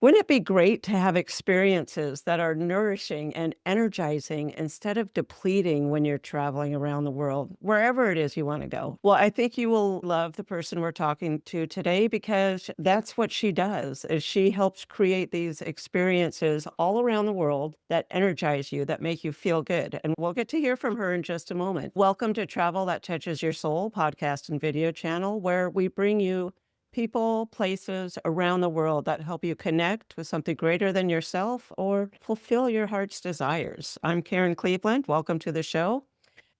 Wouldn't it be great to have experiences that are nourishing and energizing instead of depleting when you're traveling around the world, wherever it is you want to go? Well, I think you will love the person we're talking to today because that's what she does, is she helps create these experiences all around the world that energize you, that make you feel good. And we'll get to hear from her in just a moment. Welcome to Travel That Touches Your Soul podcast and video channel, where we bring you people, places around the world that help you connect with something greater than yourself or fulfill your heart's desires. I'm Karen Cleveland. Welcome to the show.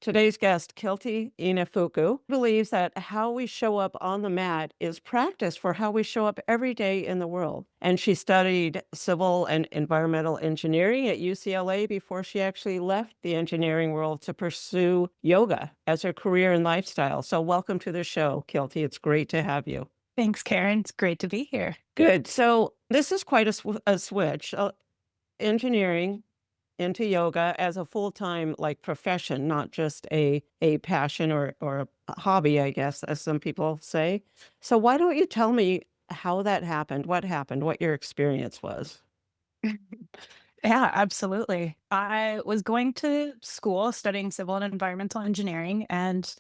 Today's guest, Kilty Inafuku, believes that how we show up on the mat is practice for how we show up every day in the world. And she studied civil and environmental engineering at UCLA before she actually left the engineering world to pursue yoga as her career and lifestyle. So welcome to the show, Kilty. It's great to have you. Thanks, Karen. It's great to be here. Good. So this is quite a switch, engineering into yoga as a full-time like profession, not just a passion or a hobby, I guess, as some people say. So why don't you tell me how that happened, what your experience was? Yeah, absolutely. I was going to school studying civil and environmental engineering, and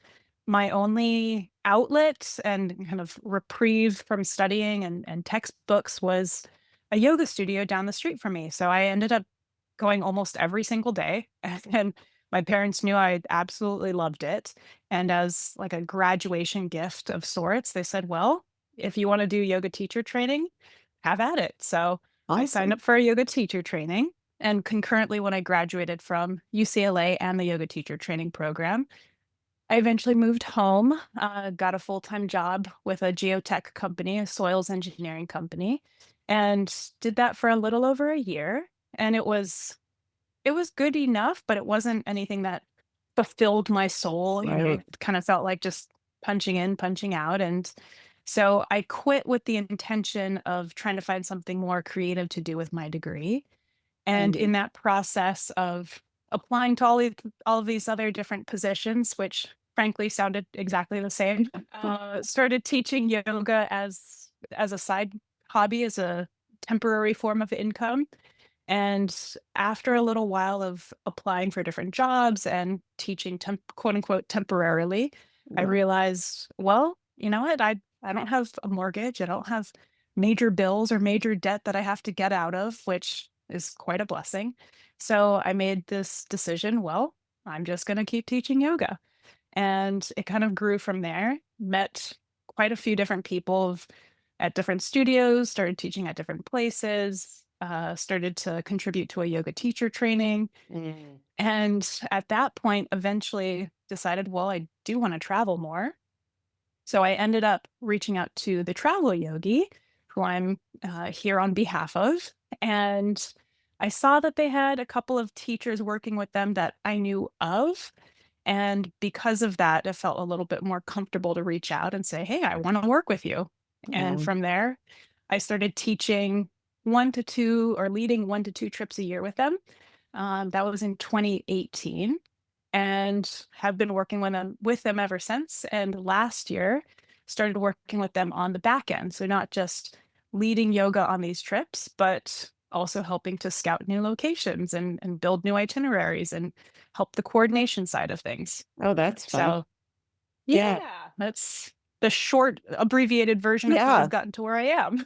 my only outlet and kind of reprieve from studying and textbooks was a yoga studio down the street from me. So I ended up going almost every single day. And my parents knew I absolutely loved it. And as like a graduation gift of sorts, they said, well, if you want to do yoga teacher training, have at it. So I signed Awesome. up for a yoga teacher training. And concurrently, when I graduated from UCLA and the yoga teacher training program, I eventually moved home, got a full time job with a geotech company, a soils engineering company, and did that for a little over a year. And it was good enough, but it wasn't anything that fulfilled my soul. Right. It kind of felt like just punching in, punching out. And so I quit with the intention of trying to find something more creative to do with my degree. And Mhm. in that process of applying to all of these other different positions, which frankly sounded exactly the same, started teaching yoga as a side hobby, as a temporary form of income. And after a little while of applying for different jobs and teaching quote unquote temporarily, I Yeah. realized, well, you know what? I don't have a mortgage. I don't have major bills or major debt that I have to get out of, which is quite a blessing. So I made this decision, well, I'm just going to keep teaching yoga. And it kind of grew from there. Met quite a few different people at different studios, started teaching at different places, started to contribute to a yoga teacher training. Mm. And at that point, eventually decided, well, I do want to travel more. So I ended up reaching out to the Travel Yogi, who I'm here on behalf of. And I saw that they had a couple of teachers working with them that I knew of. And because of that, it felt a little bit more comfortable to reach out and say, hey, I want to work with you. And Yeah. from there, I started teaching 1 to 2 or leading 1 to 2 trips a year with them. That was in 2018 and have been working with them ever since. And last year, started working with them on the back end. So not just leading yoga on these trips, but also helping to scout new locations and build new itineraries and help the coordination side of things. Oh, that's fun. So Yeah. yeah, that's the short abbreviated version of how I've Yeah. gotten to where I am.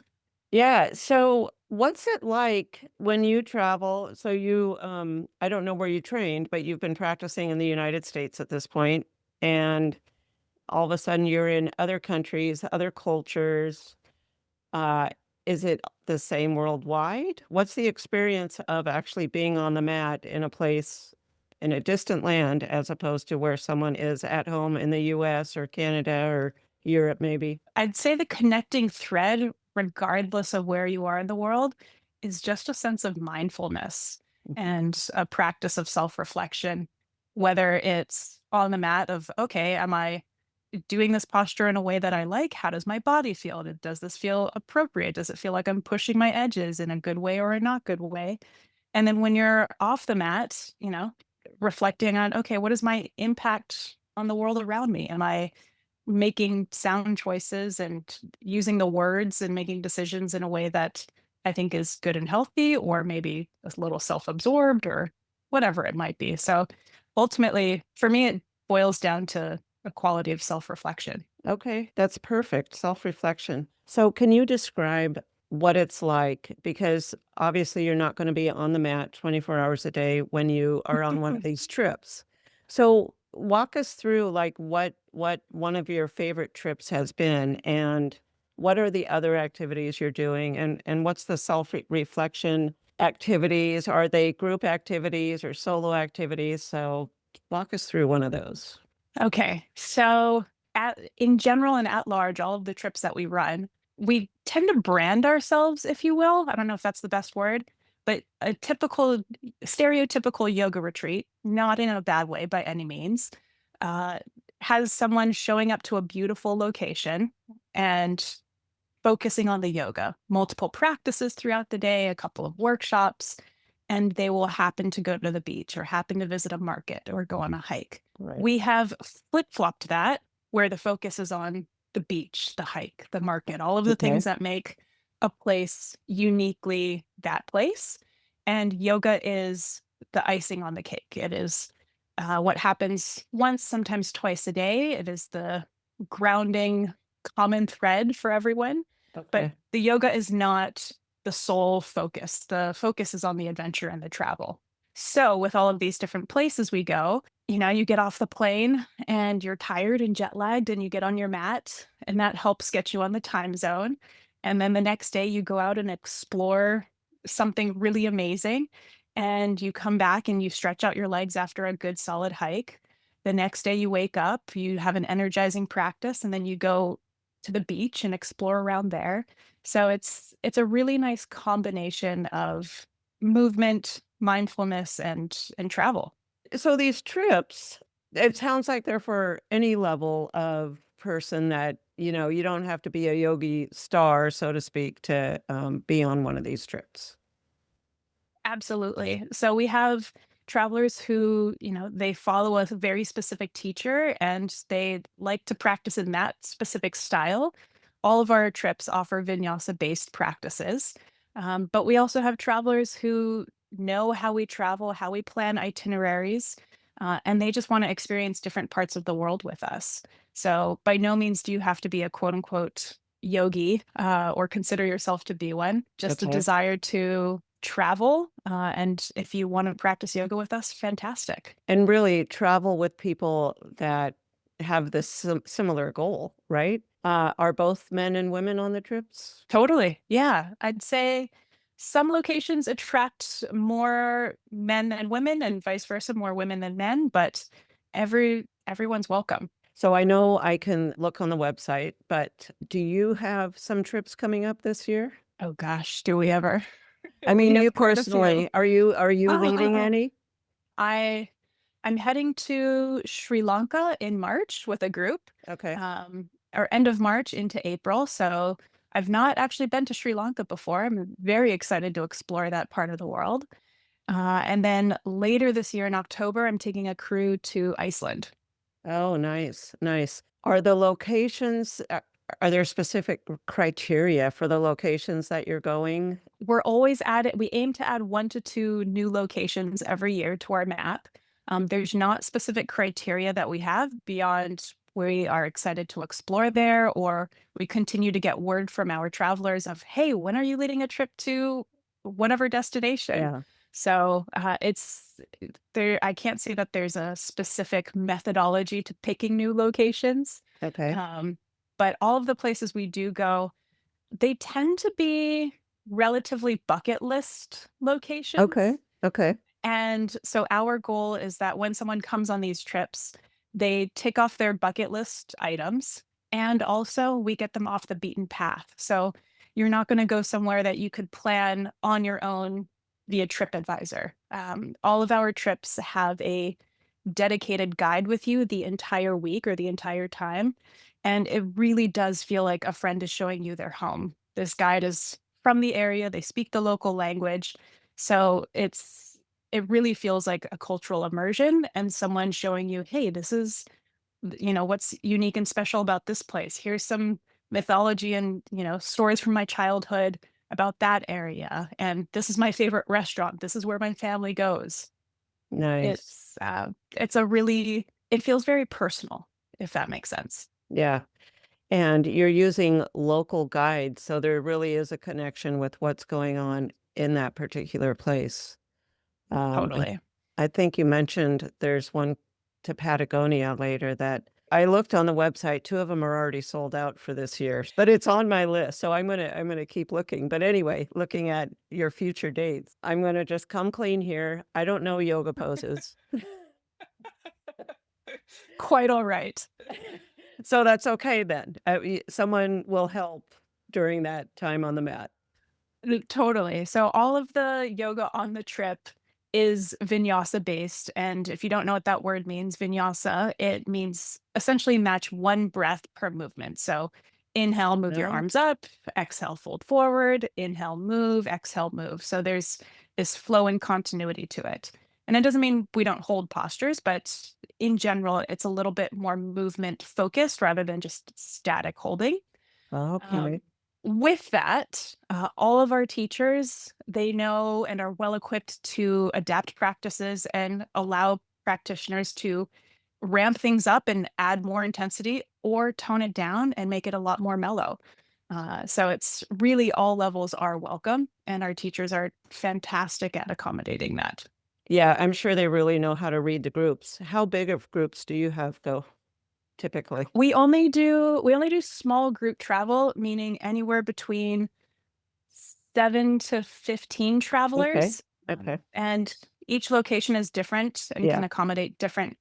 Yeah. So what's it like when you travel? So I don't know where you trained, but you've been practicing in the United States at this point, and all of a sudden you're in other countries, other cultures. Uh, is it the same worldwide? What's the experience of actually being on the mat in a place in a distant land as opposed to where someone is at home in the US or Canada or Europe, maybe? I'd say the connecting thread, regardless of where you are in the world, is just a sense of mindfulness Mhm. and a practice of self reflection, whether it's on the mat of, okay, am I doing this posture in a way that I like? How does my body feel? Does this feel appropriate? Does it feel like I'm pushing my edges in a good way or a not good way? And then when you're off the mat, reflecting on, okay, what is my impact on the world around me? Am I making sound choices and using the words and making decisions in a way that I think is good and healthy, or maybe a little self-absorbed or whatever it might be. So ultimately, for me, it boils down to a quality of self-reflection. Okay, that's perfect. Self-reflection. So, can you describe what it's like? Because obviously, you're not going to be on the mat 24 hours a day when you are on one of these trips. So, walk us through like what one of your favorite trips has been, and what are the other activities you're doing, and what's the self-reflection activities? Are they group activities or solo activities? So, walk us through one of those. Okay. So, in general and at large, all of the trips that we run, we tend to brand ourselves, if you will. I don't know if that's the best word, but a typical, stereotypical yoga retreat, not in a bad way by any means, uh, has someone showing up to a beautiful location and focusing on the yoga, multiple practices throughout the day, a couple of workshops, and they will happen to go to the beach or happen to visit a market or go on a hike. Right. We have flip-flopped that where the focus is on the beach, the hike, the market, all of the Okay. things that make a place uniquely that place. And yoga is the icing on the cake. It is what happens once, sometimes twice a day. It is the grounding common thread for everyone. But Okay. the yoga is not the sole focus. The focus is on the adventure and the travel. So, with all of these different places we go, you get off the plane and you're tired and jet lagged and you get on your mat, and that helps get you on the time zone. And then the next day, you go out and explore something really amazing. And you come back and you stretch out your legs after a good solid hike. The next day, you wake up, you have an energizing practice, and then you go to the beach and explore around there. So it's a really nice combination of movement, mindfulness, and travel. So these trips, it sounds like they're for any level of person that, you don't have to be a yogi star, so to speak, to be on one of these trips. Absolutely. So we have travelers who, they follow a very specific teacher and they like to practice in that specific style. All of our trips offer vinyasa based practices. But we also have travelers who know how we travel, how we plan itineraries, and they just want to experience different parts of the world with us. So by no means do you have to be a quote unquote yogi or consider yourself to be one, just a Okay. desire to travel. And if you want to practice yoga with us, fantastic. And really travel with people that have this similar goal, right? Are both men and women on the trips? Totally. Yeah. I'd say some locations attract more men than women and vice versa, more women than men, but everyone's welcome. So I know I can look on the website, but do you have some trips coming up this year? Oh gosh, do we ever? I We mean, have you quite a few. personally, are you leading Ah, any? I I'm heading to Sri Lanka in March with a group, Okay. or end of March into April. So I've not actually been to Sri Lanka before. I'm very excited to explore that part of the world. And then later this year in October, I'm taking a crew to Iceland. Oh, nice, nice. Are there specific criteria for the locations that you're going? We aim to add 1 to 2 new locations every year to our map. There's not specific criteria that we have beyond we are excited to explore there, or we continue to get word from our travelers of, hey, when are you leading a trip to whatever destination? Yeah. So it's there. I can't say that there's a specific methodology to picking new locations, Okay. um, but all of the places we do go, they tend to be relatively bucket list Okay. locations. Okay. And so our goal is that when someone comes on these trips, they tick off their bucket list items and also we get them off the beaten path. So you're not going to go somewhere that you could plan on your own via TripAdvisor. All of our trips have a dedicated guide with you the entire week or the entire time. And it really does feel like a friend is showing you their home. This guide is from the area, they speak the local language. So it really feels like a cultural immersion and someone showing you, hey, this is, what's unique and special about this place. Here's some mythology and, stories from my childhood. about that area. And this is my favorite restaurant. This is where my family goes. Nice. It's a really, it feels very personal, if that makes sense. Yeah. And you're using local guides, so there really is a connection with what's going on in that particular place. Um, I Totally. I think you mentioned there's one to Patagonia later that I looked on the website, 2 of them are already sold out for this year, but it's on my list, so I'm gonna keep looking. But anyway, looking at your future dates, I'm gonna just come clean here. I don't know yoga poses. Quite all right. So that's okay then. Someone will help during that time on the mat. Totally. So all of the yoga on the trip is vinyasa based. And if you don't know what that word means, vinyasa, it means essentially match one breath per movement. So inhale, move your No? arms up, exhale, fold forward, inhale, move, exhale, move. So there's this flow and continuity to it. And it doesn't mean we don't hold postures, but in general, it's a little bit more movement focused rather than just static holding. Okay. Um, with that, all of our teachers, they know and are well equipped to adapt practices and allow practitioners to ramp things up and add more intensity or tone it down and make it a lot more mellow. So it's really all levels are welcome, and our teachers are fantastic at accommodating that. Yeah, I'm sure they really know how to read the groups. How big of groups do you have go typically? We only do small group travel, meaning anywhere between 7 to 15 Okay. travelers, Okay. and each location is different and Yeah. can accommodate different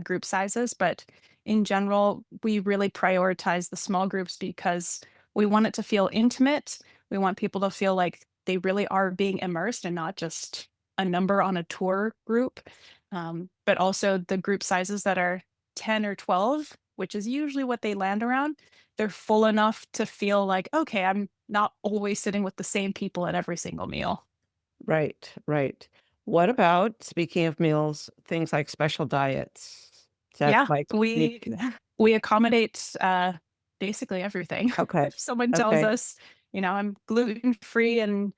group sizes, but in general, we really prioritize the small groups because we want it to feel intimate. We want people to feel like they really are being immersed and not just a number on a tour group. But also the group sizes that are 10 or 12, which is usually what they land around, they're full enough to feel like, okay, I'm not always sitting with the same people at every single meal. Right, right. What about, speaking of meals, things like special diets? Is that Yeah, like you we accommodate basically everything. okay. If someone tells Okay. us, I'm gluten free and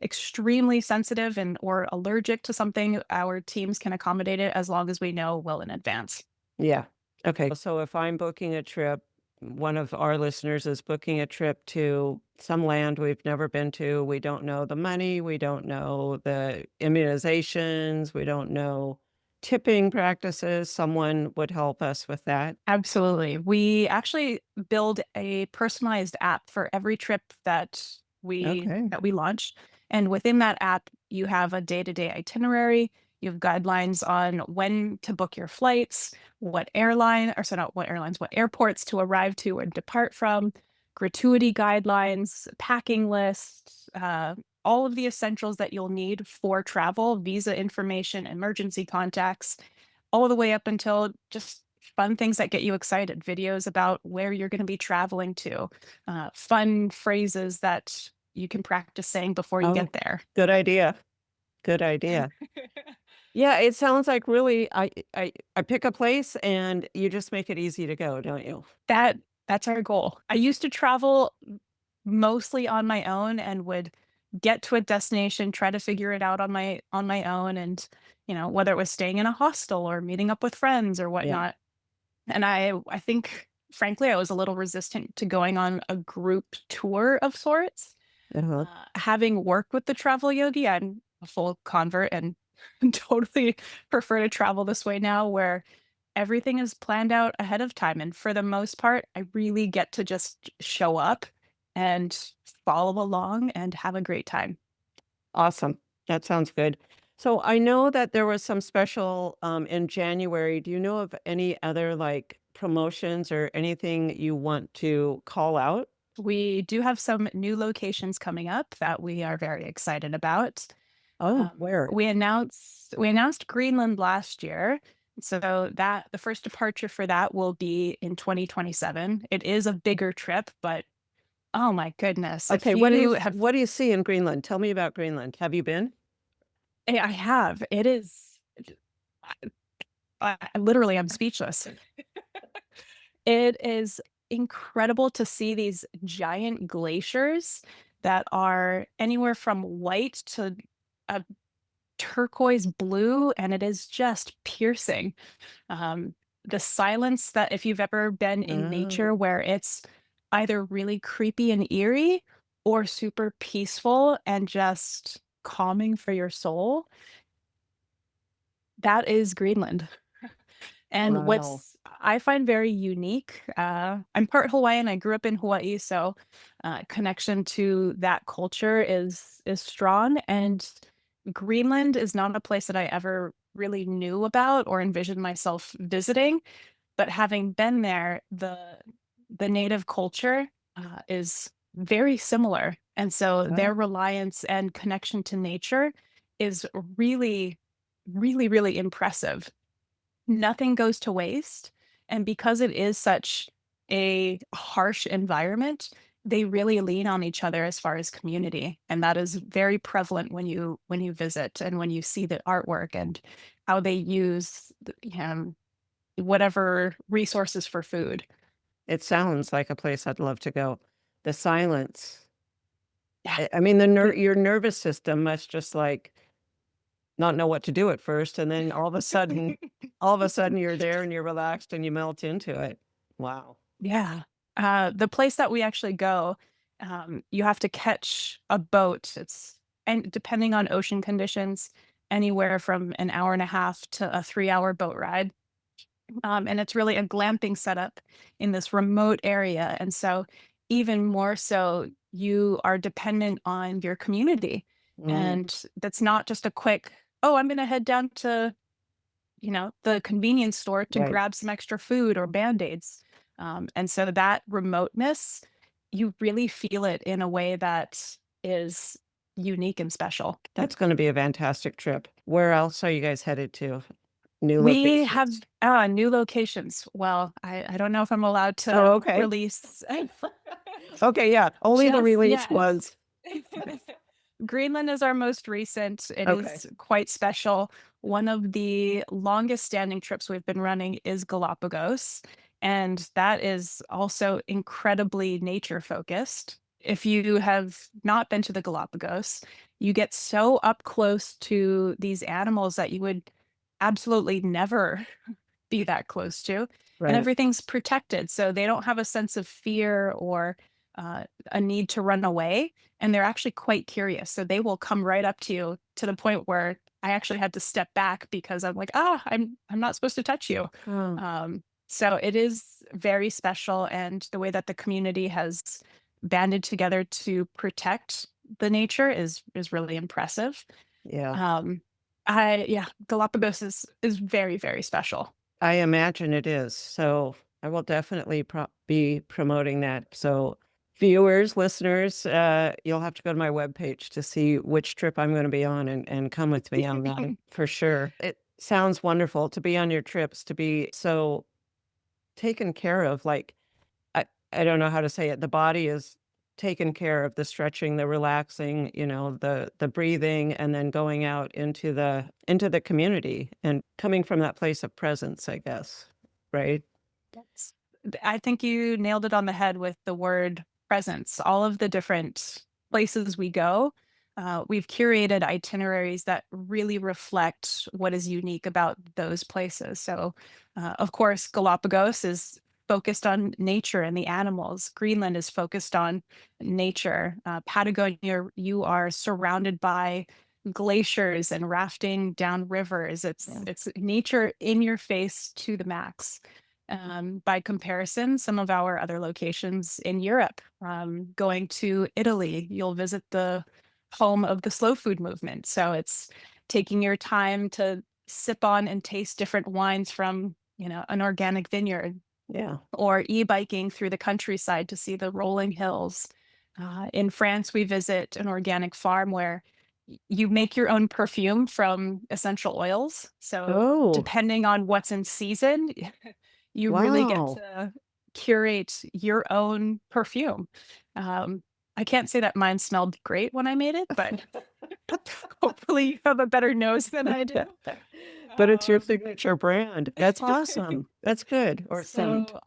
extremely sensitive and or allergic to something, our teams can accommodate it as long as we know well in advance. Yeah. Okay. So if I'm booking a trip, one of our listeners is booking a trip to some land we've never been to. We don't know the money. We don't know the immunizations. We don't know tipping practices. Someone would help us with that. Absolutely. We actually build a personalized app for every trip Okay. that we launch. And within that app, you have a day-to-day itinerary, you have guidelines on when to book your flights, what airline, or so not what airlines, what airports to arrive to and depart from, gratuity guidelines, packing lists, all of the essentials that you'll need for travel, visa information, emergency contacts, all the way up until just fun things that get you excited, videos about where you're going to be traveling to, fun phrases that you can practice saying before you Oh, get there. good idea. Good idea. Yeah, it sounds like really I pick a place and you just make it easy to go, don't you? That that's our goal. I used to travel mostly on my own and would get to a destination, try to figure it out on my own, and whether it was staying in a hostel or meeting up with friends or Yeah. whatnot. And I think frankly I was a little resistant to going on a group tour of sorts. Uh-huh. Having worked with the travel yogi, I'm a full convert and totally prefer to travel this way now where everything is planned out ahead of time. And for the most part, I really get to just show up and follow along and have a great time. Awesome. That sounds good. So I know that there was some special in January. Do you know of any other like promotions or anything you want to call out? We do have some new locations coming up that we are very excited about. Oh, where? We announced Greenland last year. So that the first departure for that will be in 2027. It is a bigger trip, but oh my goodness, if Okay, you have what do you see in Greenland? Tell me about Greenland. Have you been? I have. It is literally I'm speechless. It is incredible to see these giant glaciers that are anywhere from white to a turquoise blue, and it is just piercing. Um, the silence that if you've ever been in nature Oh, where it's either really creepy and eerie or super peaceful and just calming for your soul, that is Greenland. And wow. what's I find very unique, I'm part Hawaiian. I grew up in Hawaii, so connection to that culture is strong. And Greenland is not a place that I ever really knew about or envisioned myself visiting. But having been there, the native culture is very similar, and so Oh, their reliance and connection to nature is really, really, really impressive. Nothing goes to waste, and because it is such a harsh environment, they really lean on each other as far as community, and that is very prevalent when you visit and when you see the artwork and how they use whatever resources for food. it sounds like a place I'd love to go. The silence. Yeah. I mean, your nervous system must just like not know what to do at first, and then all of a sudden you're there and you're relaxed and you melt into it. Wow. Yeah. The place that we actually go, you have to catch a boat. And depending on ocean conditions, anywhere from an hour and a half to a 3-hour boat ride. And it's really a glamping setup in this remote area. And so, even more so, you are dependent on your community. Mm, And that's not just a quick, oh, I'm going to head down to, the convenience store to right. grab some extra food or band-aids. And so that remoteness, you really feel it in a way that is unique and special. That's gonna be a fantastic trip. Where else are you guys headed to? New We have locations? new locations. Well, I don't know if I'm allowed Oh, to okay. release Okay, yeah, only the just released yet. ones. Greenland is our most recent. It Okay. is quite special. One of the longest standing trips we've been running is Galapagos, and that is also incredibly nature focused. If you have not been to the Galapagos, you get so up close to these animals that you would absolutely never be that close to, and Right. everything's protected, so they don't have a sense of fear or a need to run away, and they're actually quite curious, so they will come right up to you to the point where I actually had to step back because I'm like, "Ah, I'm not supposed to touch you." Oh, So it is very special, and the way that the community has banded together to protect the nature is really impressive. yeah. Um, I yeah, Galapagos is very, very special. I imagine it is. So I will definitely be promoting that. So viewers, listeners, you'll have to go to my webpage to see which trip I'm going to be on and come with me on that for sure. It sounds wonderful to be on your trips, to be so taken care of. Like, I, I don't know how to say it. The body is taken care of, the stretching, the relaxing, the breathing, and then going out into the community and coming from that place of presence, I guess. Right? Yes. I think you nailed it on the head with the word presence. All of the different places we go, we've curated itineraries that really reflect what is unique about those places. So, of course, Galapagos is focused on nature and the animals. Greenland is focused on nature. Patagonia, you are surrounded by glaciers and rafting down rivers. Yeah. It's nature in your face to the max. By comparison, some of our other locations in Europe, going to Italy, you'll visit the home of the slow food movement. So it's taking your time to sip on and taste different wines from, an organic vineyard, Yeah. or e-biking through the countryside to see the rolling hills. In France, we visit an organic farm where you make your own perfume from essential oils. So Oh, depending on what's in season, you really get wow. to curate your own perfume. Um, I can't say that mine smelled great when I made it, but hopefully you have a better nose than I do. But it's your Um, signature brand. That's awesome. That's good. Or scent. so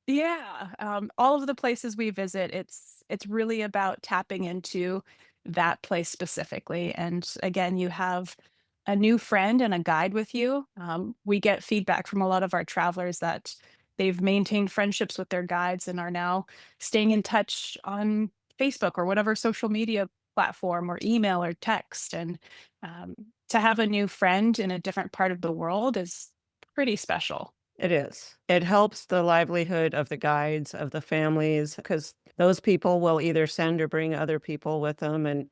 Yeah, all of the places we visit, it's really about tapping into that place specifically. And again, you have a new friend and a guide with you. We get feedback from a lot of our travelers that they've maintained friendships with their guides and are now staying in touch on Facebook or whatever social media platform or email or text. And um, to have a new friend in a different part of the world is pretty special. It is. It helps the livelihood of the guides, of the families, because those people will either send or bring other people with them and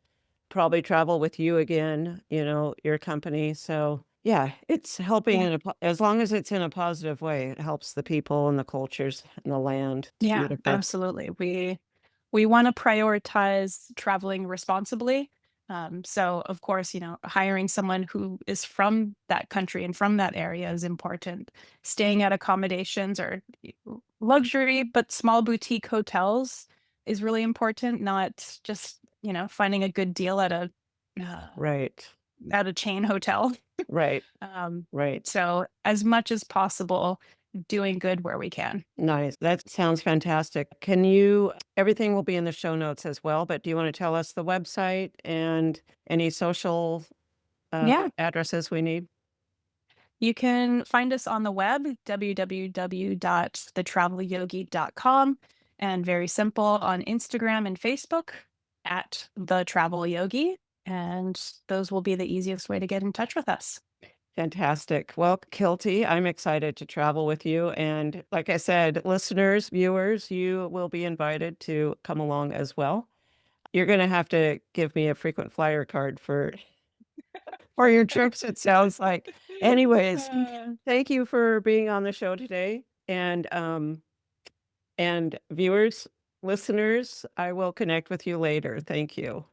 probably travel with you again, your company. So, yeah, it's helping Yeah. in as long as it's in a positive way, it helps the people and the cultures and the land. It's Yeah, beautiful. absolutely. We want to prioritize traveling responsibly. So of course, hiring someone who is from that country and from that area is important. Staying at accommodations or luxury but small boutique hotels is really important, not just, finding a good deal uh, Right. at a chain hotel. Right. Um, Right. so as much as possible, doing good where we can. Nice. That sounds fantastic. Everything will be in the show notes as well, but do you want to tell us the website and any social Yeah. addresses we need? You can find us on the web, www.thetravelyogi.com, and very simple on Instagram and Facebook at The Travel Yogi. And those will be the easiest way to get in touch with us. Fantastic. Well, Kilty, I'm excited to travel with you. And like I said, listeners, viewers, you will be invited to come along as well. You're going to have to give me a frequent flyer card for your trips, it sounds like. Anyways, thank you for being on the show today. And viewers, listeners, I will connect with you later. Thank you.